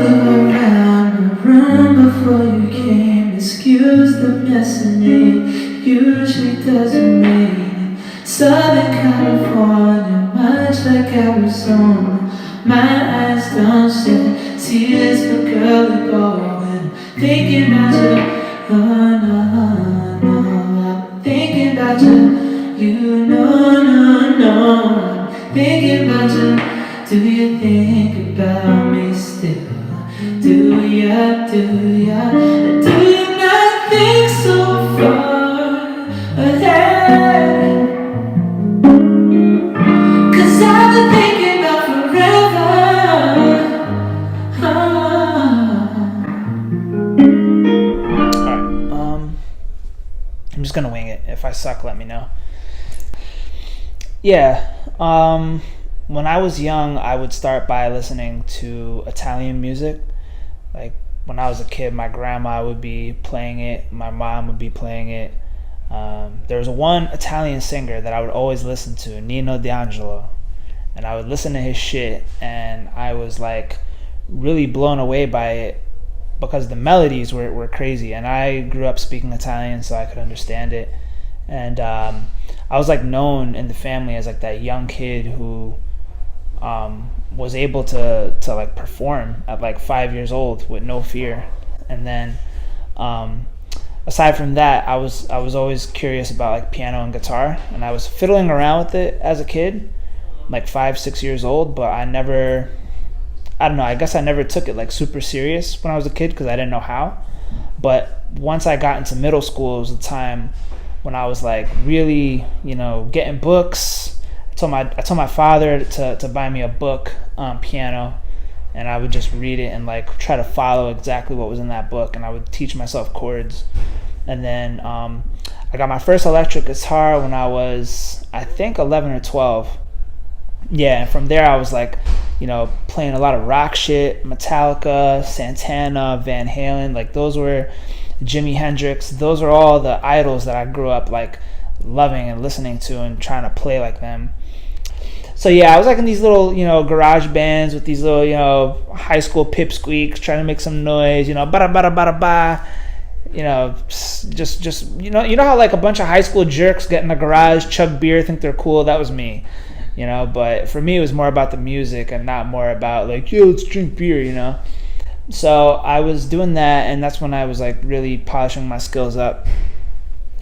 look around the room before you came. Excuse the mess in it usually doesn't rain. Southern California, much like Arizona. My eyes don't shed tears, but girl, they're going. Thinking about you, oh no, no. I'm thinking about you know, no, no. Thinking about you. Do you think about me still? Do ya, do ya? Do you not think so far ahead? 'Cause I've been thinking about forever. Alright, I'm just gonna wing it. If I suck, let me know. Yeah, when I was young, I would start by listening to Italian music. Like when I was a kid, my grandma would be playing it, my mom would be playing it. There was one Italian singer that I would always listen to, Nino D'Angelo, and I would listen to his shit, and I was like really blown away by it because the melodies were crazy, and I grew up speaking Italian, so I could understand it. And I was like known in the family as like that young kid who was able to like perform at like 5 years old with no fear. And then aside from that, I was always curious about like piano and guitar, and I was fiddling around with it as a kid, like 5-6 years old, but I don't know, I guess I never took it like super serious when I was a kid because I didn't know how. But once I got into middle school, it was the time when I was like really, getting books. I told my father to buy me a book on piano, and I would just read it and like try to follow exactly what was in that book, and I would teach myself chords. And then I got my first electric guitar when I was, I think, 11 or 12. Yeah, and from there I was like, playing a lot of rock shit, Metallica, Santana, Van Halen, like those were Jimi Hendrix. Those are all the idols that I grew up like loving and listening to and trying to play like them. So yeah, I was like in these little, garage bands with these little, high school pipsqueaks trying to make some noise, bada bada bada ba. Just how like a bunch of high school jerks get in the garage, chug beer, think they're cool. That was me, But for me, it was more about the music and not more about like, yo, let's drink beer, So I was doing that, and that's when I was like really polishing my skills up.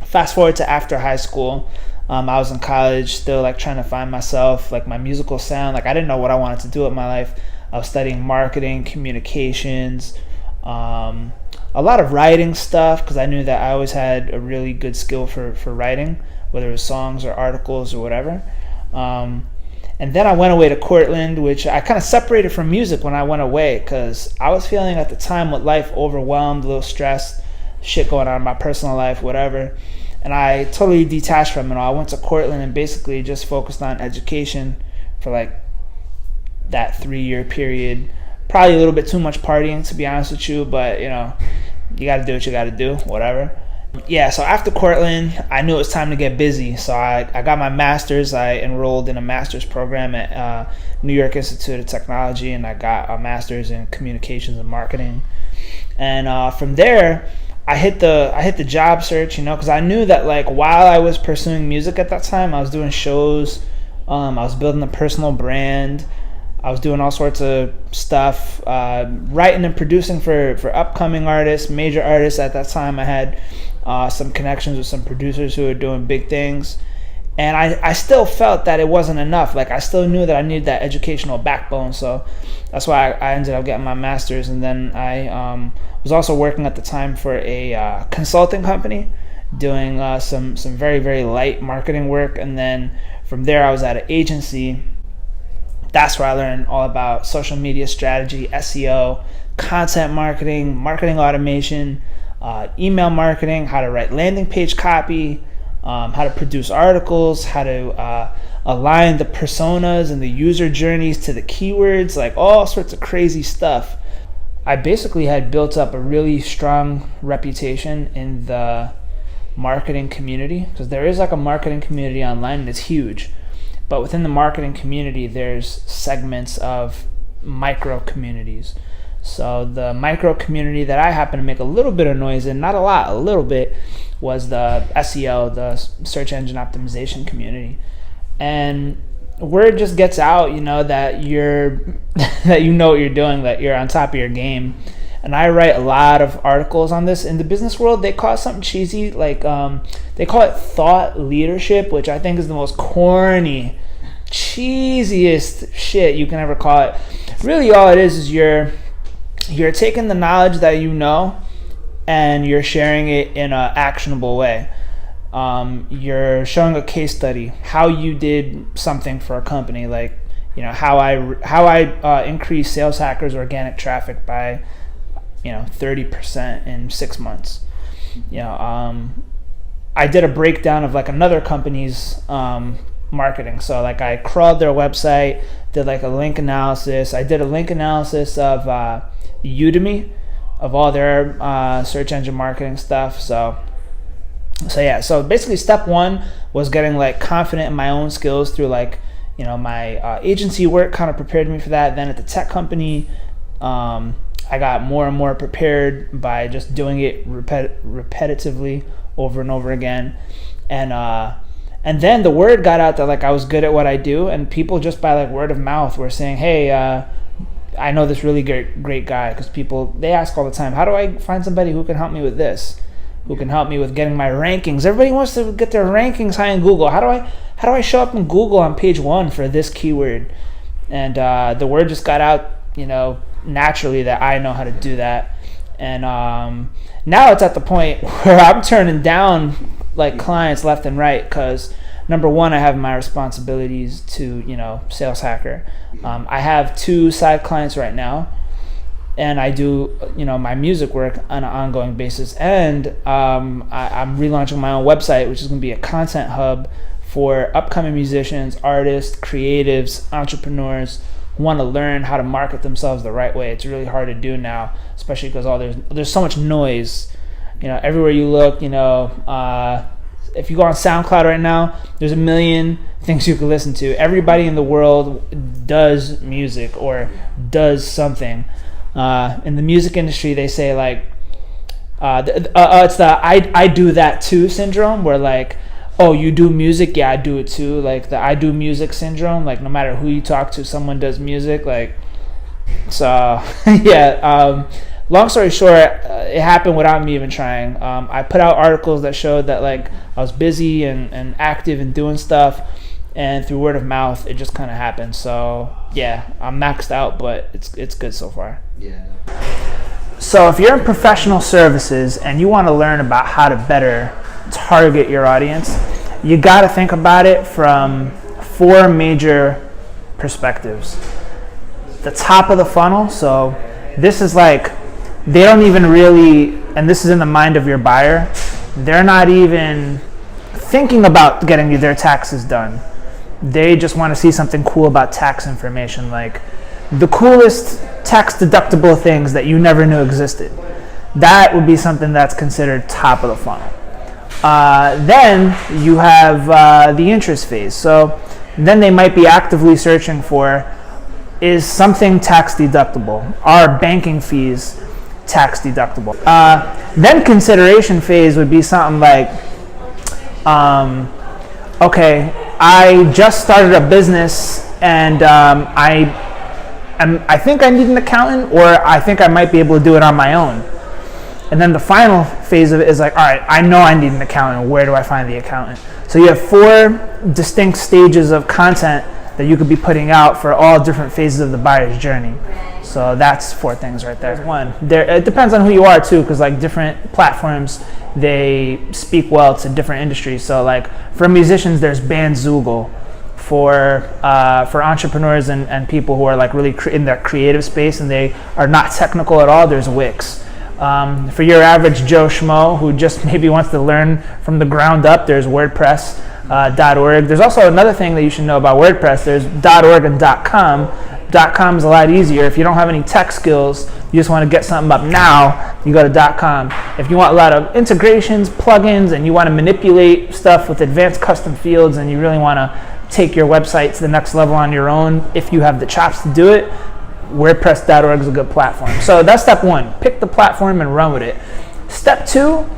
Fast forward to after high school, I was in college, still like trying to find myself, like my musical sound. Like I didn't know what I wanted to do with my life. I was studying marketing, communications, a lot of writing stuff because I knew that I always had a really good skill for writing, whether it was songs or articles or whatever. And then I went away to Cortland, which I kind of separated from music when I went away because I was feeling at the time with life overwhelmed, a little stressed, shit going on in my personal life, whatever. And I totally detached from it all. I went to Cortland and basically just focused on education for like that 3-year period. Probably a little bit too much partying, to be honest with you, but you got to do what you got to do, whatever. Yeah, so after Cortland, I knew it was time to get busy. So I got my master's. I enrolled in a master's program at New York Institute of Technology, and I got a master's in communications and marketing. And from there, I hit the job search, because I knew that like while I was pursuing music at that time, I was doing shows, I was building a personal brand, I was doing all sorts of stuff, writing and producing for upcoming artists, major artists. At that time, I had some connections with some producers who were doing big things, and I still felt that it wasn't enough. Like I still knew that I needed that educational backbone, so that's why I ended up getting my master's. And then I was also working at the time for a consulting company, doing some very, very light marketing work. And then from there, I was at an agency. That's where I learned all about social media strategy, SEO, content marketing, marketing automation, email marketing, how to write landing page copy, how to produce articles, how to align the personas and the user journeys to the keywords, like all sorts of crazy stuff. I basically had built up a really strong reputation in the marketing community, because there is like a marketing community online and it's huge. But within the marketing community, there's segments of micro communities. So the micro community that I happen to make a little bit of noise in, not a lot, a little bit, was the SEO, the search engine optimization community. And word just gets out, that that you know what you're doing, that you're on top of your game. And I write a lot of articles on this. In the business world, they call it something cheesy, like they call it thought leadership, which I think is the most corny, cheesiest shit you can ever call it. Really, all it is you're taking the knowledge that you know and you're sharing it in an actionable way. You're showing a case study, how you did something for a company, like how I increased Sales Hackers organic traffic by 30% in 6 months. I did a breakdown of like another company's marketing. So like I crawled their website, did like a link analysis. I did a link analysis of Udemy, of all their search engine marketing stuff. So basically step one was getting like confident in my own skills through like my agency work kind of prepared me for that. Then at the tech company, I got more and more prepared by just doing it repetitively over and over again. And then the word got out that like I was good at what I do, and people just by like word of mouth were saying, hey, I know this really great guy, because they ask all the time, how do I find somebody who can help me with this, who can help me with getting my rankings? Everybody wants to get their rankings high in Google. How do I show up in Google on page 1 for this keyword? And the word just got out, naturally, that I know how to do that. And now it's at the point where I'm turning down like clients left and right, because number one, I have my responsibilities to Sales Hacker. I have 2 side clients right now, and I do my music work on an ongoing basis, and I'm relaunching my own website, which is going to be a content hub for upcoming musicians, artists, creatives, entrepreneurs who want to learn how to market themselves the right way. It's really hard to do now, especially because there's so much noise. Everywhere you look, if you go on SoundCloud right now, there's a million things you can listen to. Everybody in the world does music or does something. In the music industry, they say like, it's the I do that too syndrome, where like, oh, you do music? Yeah, I do it too. Like the I do music syndrome, like no matter who you talk to, someone does music. Like, so yeah. Long story short, it happened without me even trying. I put out articles that showed that like I was busy and active and doing stuff, and through word of mouth, it just kind of happened. So yeah, I'm maxed out, but it's good so far. Yeah. So if you're in professional services and you want to learn about how to better target your audience, you got to think about it from 4 major perspectives. The top of the funnel. So this is like, they don't even really, and this is in the mind of your buyer, they're not even thinking about getting their taxes done. They just want to see something cool about tax information, like the coolest tax deductible things that you never knew existed. That would be something that's considered top of the funnel. Then you have the interest phase. So then they might be actively searching for, is something tax deductible? Are banking fees tax deductible? Then consideration phase would be something like, okay, I just started a business and I think I need an accountant, or I think I might be able to do it on my own. And then the final phase of it is like, all right, I know I need an accountant. Where do I find the accountant? So you have 4 distinct stages of content that you could be putting out for all different phases of the buyer's journey. So that's 4 things right there. It depends on who you are too, because like different platforms, they speak well to different industries. So like for musicians, there's Bandzoogle. For entrepreneurs and people who are like really in their creative space and they are not technical at all, there's Wix. For your average Joe Schmo who just maybe wants to learn from the ground up, there's WordPress.org. There's also another thing that you should know about WordPress. There's .org and .com. .com is a lot easier. If you don't have any tech skills, you just want to get something up now, you go to .com. If you want a lot of integrations, plugins, and you want to manipulate stuff with advanced custom fields, and you really want to take your website to the next level on your own, if you have the chops to do it, WordPress.org is a good platform. So that's step one. Pick the platform and run with it. Step two,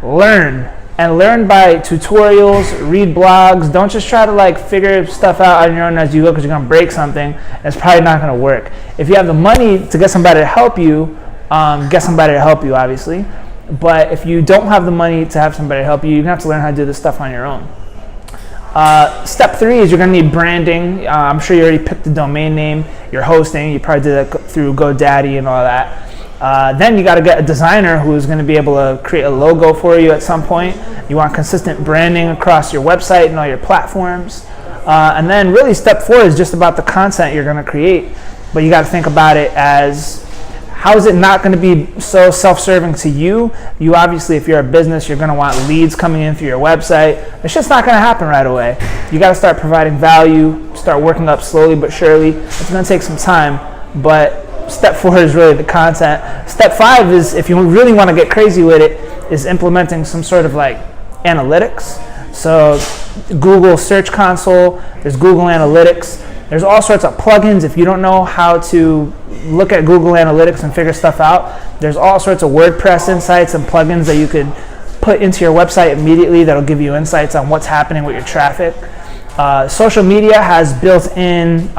learn. And learn by tutorials, read blogs. Don't just try to like figure stuff out on your own as you go because you're going to break something. It's probably not going to work. If you have the money to get somebody to help you, get somebody to help you, obviously. But if you don't have the money to have somebody to help you, you're going to have to learn how to do this stuff on your own. Step three is you're going to need branding. I'm sure you already picked the domain name. You're hosting. You probably did that through GoDaddy and all that. Then you got to get a designer who's going to be able to create a logo for you at some point. You want consistent branding across your website and all your platforms. And then really step four is just about the content you're going to create. But you got to think about it as, how is it not going to be so self-serving to you? You obviously, if you're a business, you're going to want leads coming in through your website. It's just not going to happen right away. You got to start providing value, start working up slowly but surely. It's going to take some time, but step four is really the content. Step five is, if you really want to get crazy with it, is implementing some sort of like analytics. So Google Search Console, there's Google Analytics. There's all sorts of plugins. If you don't know how to look at Google Analytics and figure stuff out, there's all sorts of WordPress insights and plugins that you could put into your website immediately that'll give you insights on what's happening with your traffic. Social media has built-in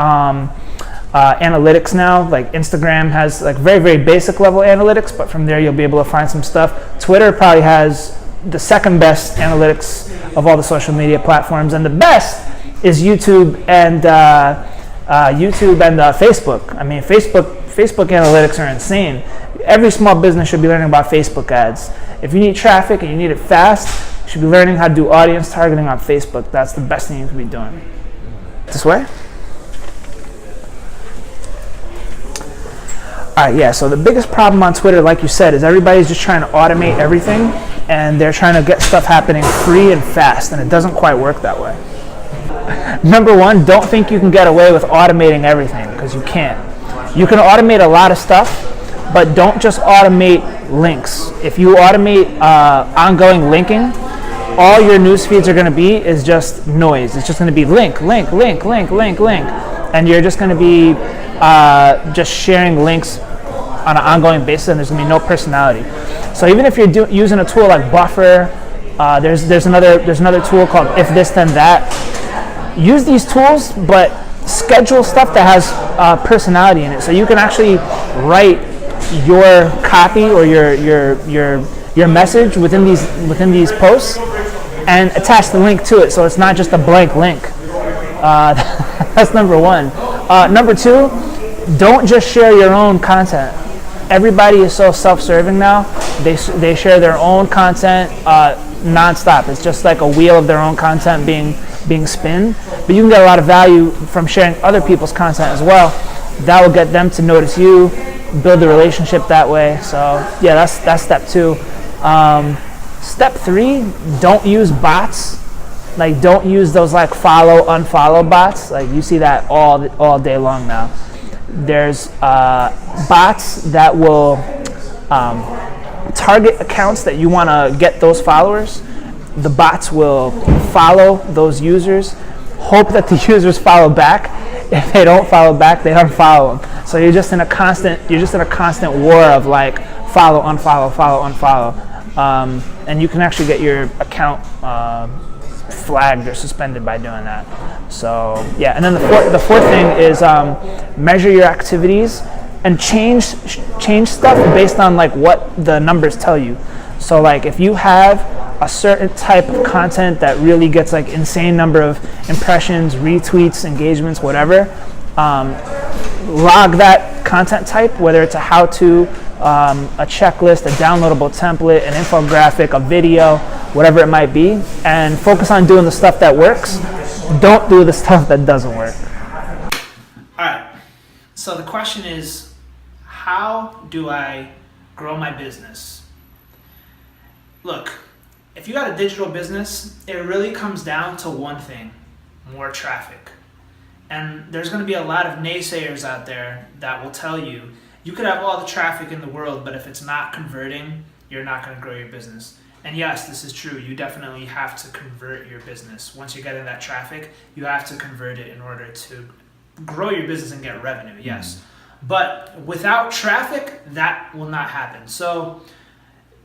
analytics now. Like Instagram has like very, very basic level analytics, but from there you'll be able to find some stuff. Twitter probably has the second best analytics of all the social media platforms, and the best is YouTube and Facebook. I mean, Facebook analytics are insane. Every small business should be learning about Facebook ads. If you need traffic and you need it fast, you should be learning how to do audience targeting on Facebook. That's the best thing you can be doing. This way? Alright, yeah, so the biggest problem on Twitter, like you said, is everybody's just trying to automate everything, and they're trying to get stuff happening free and fast, and it doesn't quite work that way. Number one, don't think you can get away with automating everything, because you can't. You can automate a lot of stuff, but don't just automate links. If you automate ongoing linking, all your news feeds are going to be is just noise. It's just going to be link, link, link, link, link, link, and you're just going to be just sharing links on an ongoing basis, and there's going to be no personality. So even if you're using a tool like Buffer, there's another tool called If This Then That. Use these tools, but schedule stuff that has personality in it, so you can actually write your copy or your message within these posts and attach the link to it, so it's not just a blank link. That's number one. Number two, don't just share your own content. Everybody is so self-serving now. They share their own content nonstop. It's just like a wheel of their own content being spun. But you can get a lot of value from sharing other people's content as well. That will get them to notice you, build the relationship that way. So yeah, that's step two. Step three, don't use bots. Like, don't use those like follow, unfollow bots. Like, you see that all day long now. There's bots that will target accounts that you want to get those followers. The bots will follow those users, hope that the users follow back. If they don't follow back, they unfollow them. So you're just in a constant war of like follow, unfollow, follow, unfollow, and you can actually get your account flagged or suspended by doing that. So yeah, and then the fourth thing is measure your activities and change stuff based on like what the numbers tell you. So like if you have a certain type of content that really gets like insane number of impressions, retweets, engagements, whatever, log that content type, whether it's a how-to, a checklist, a downloadable template, an infographic, a video, whatever it might be, and focus on doing the stuff that works. Don't do the stuff that doesn't work. All right, so the question is, how do I grow my business? Look, if you got a digital business, it really comes down to one thing: more traffic. And there's going to be a lot of naysayers out there that will tell you could have all the traffic in the world, but if it's not converting, you're not going to grow your business. And yes, this is true. You definitely have to convert your business. Once you're getting that traffic, you have to convert it in order to grow your business and get revenue, yes. But without traffic, that will not happen. So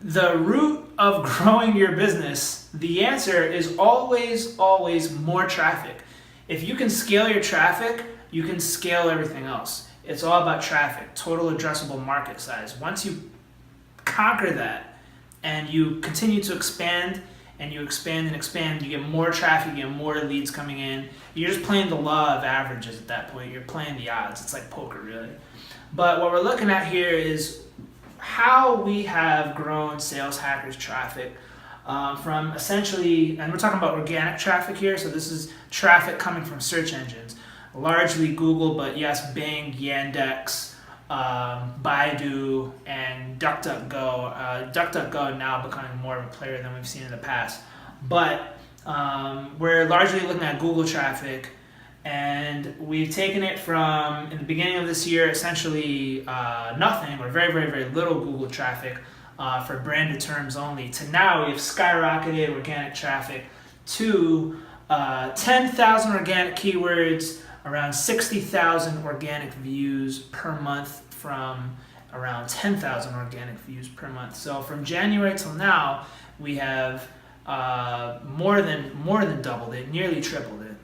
the root of growing your business, the answer is always, always more traffic. If you can scale your traffic, you can scale everything else. It's all about traffic, total addressable market size. Once you conquer that and you continue to expand and you expand and expand, you get more traffic, you get more leads coming in. You're just playing the law of averages at that point. You're playing the odds. It's like poker, really. But what we're looking at here is how we have grown Sales Hackers traffic from essentially, and we're talking about organic traffic here, so this is traffic coming from search engines, largely Google, but yes, Bing, Yandex, Baidu, and DuckDuckGo. DuckDuckGo now becoming more of a player than we've seen in the past. But we're largely looking at Google traffic, and we've taken it from, in the beginning of this year, essentially nothing or very, very, very little Google traffic for branded terms only, to now we have skyrocketed organic traffic to 10,000 organic keywords, around 60,000 organic views per month from around 10,000 organic views per month. So from January till now, we have more than doubled it, nearly tripled it.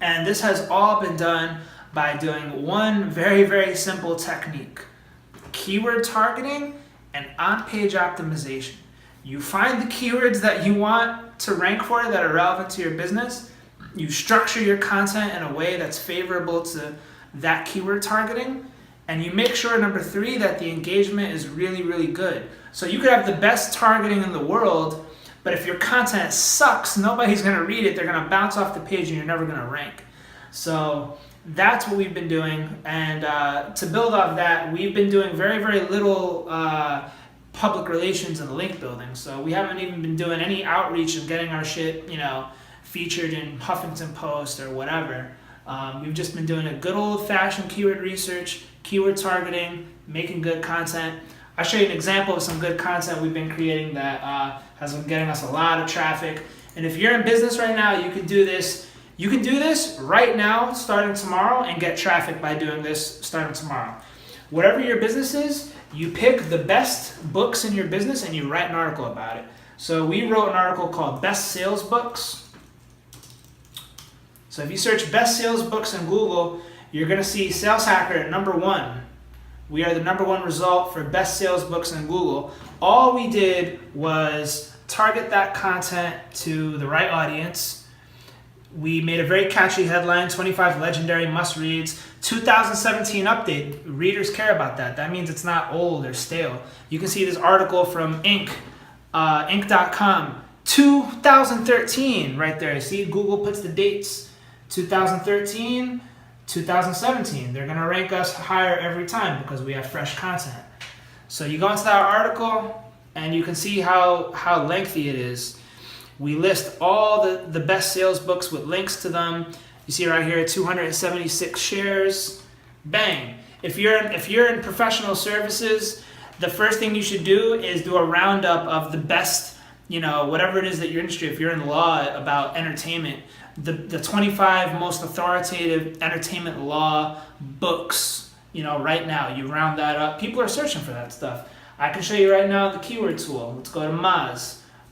And this has all been done by doing one very, very simple technique: keyword targeting and on-page optimization. You find the keywords that you want to rank for that are relevant to your business. You structure your content in a way that's favorable to that keyword targeting. And you make sure, number 3, that the engagement is really, really good. So you could have the best targeting in the world, but if your content sucks, nobody's going to read it. They're going to bounce off the page and you're never going to rank. So that's what we've been doing. And to build off that, we've been doing very, very little public relations and link building. So we haven't even been doing any outreach and getting our shit, featured in Huffington Post or whatever. We've just been doing a good old-fashioned keyword research, keyword targeting, making good content. I'll show you an example of some good content we've been creating that has been getting us a lot of traffic. And if you're in business right now, you can do this. You can do this right now, starting tomorrow, and get traffic by doing this starting tomorrow. Whatever your business is, you pick the best books in your business and you write an article about it. So we wrote an article called Best Sales Books. So if you search Best Sales Books in Google, you're going to see Sales Hacker at number 1. We are the number 1 result for Best Sales Books in Google. All we did was target that content to the right audience. We made a very catchy headline: 25 legendary must-reads, 2017 update. Readers care about that. That means it's not old or stale. You can see this article from Inc.com, 2013 right there. See, Google puts the dates. 2013, 2017. They're going to rank us higher every time because we have fresh content. So you go into that article and you can see how lengthy it is. We list all the best sales books with links to them. You see right here, 276 shares. Bang. If you're in professional services, the first thing you should do is do a roundup of the best, whatever it is that your industry. If you're in law, about entertainment, the 25 most authoritative entertainment law books, right now. You round that up. People are searching for that stuff. I can show you right now the keyword tool. Let's go to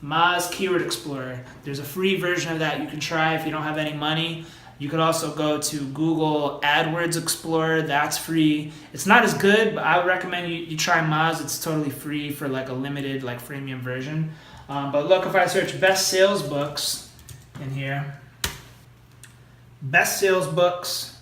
Moz Keyword Explorer. There's a free version of that you can try if you don't have any money. You could also go to Google AdWords Explorer. That's free. It's not as good, but I would recommend you try Moz. It's totally free for like a limited, freemium version. But look, if I search best sales books in here, best sales books,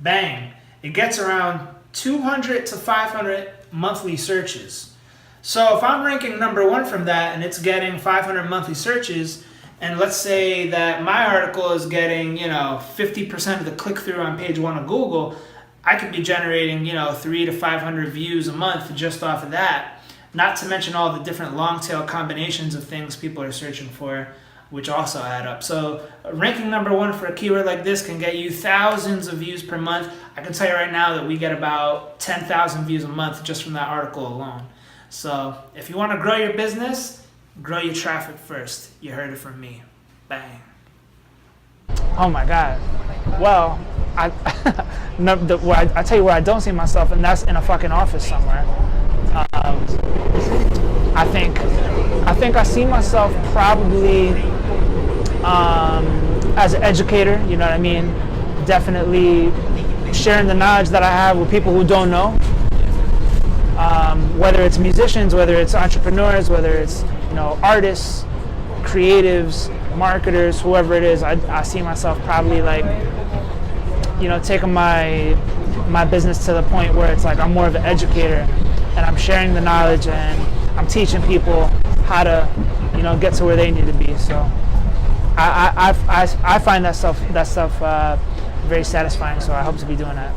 bang, it gets around 200 to 500 monthly searches. So if I'm ranking number 1 from that and it's getting 500 monthly searches, and let's say that my article is getting 50% of the click-through on page 1 of Google, I could be generating 300 to 500 views a month just off of that. Not to mention all the different long tail combinations of things people are searching for, which also add up. So ranking number 1 for a keyword like this can get you thousands of views per month. I can tell you right now that we get about 10,000 views a month just from that article alone. So if you want to grow your business, grow your traffic first. You heard it from me. Bang. Oh my God. Well, no, I tell you where I don't see myself, and that's in a fucking office somewhere. I think I see myself probably as an educator. You know what I mean? Definitely sharing the knowledge that I have with people who don't know. Whether it's musicians, whether it's entrepreneurs, whether it's artists, creatives, marketers, whoever it is, I see myself probably like taking my business to the point where it's like I'm more of an educator, and I'm sharing the knowledge and I'm teaching people how to get to where they need to be. So I find that stuff very satisfying. So I hope to be doing that.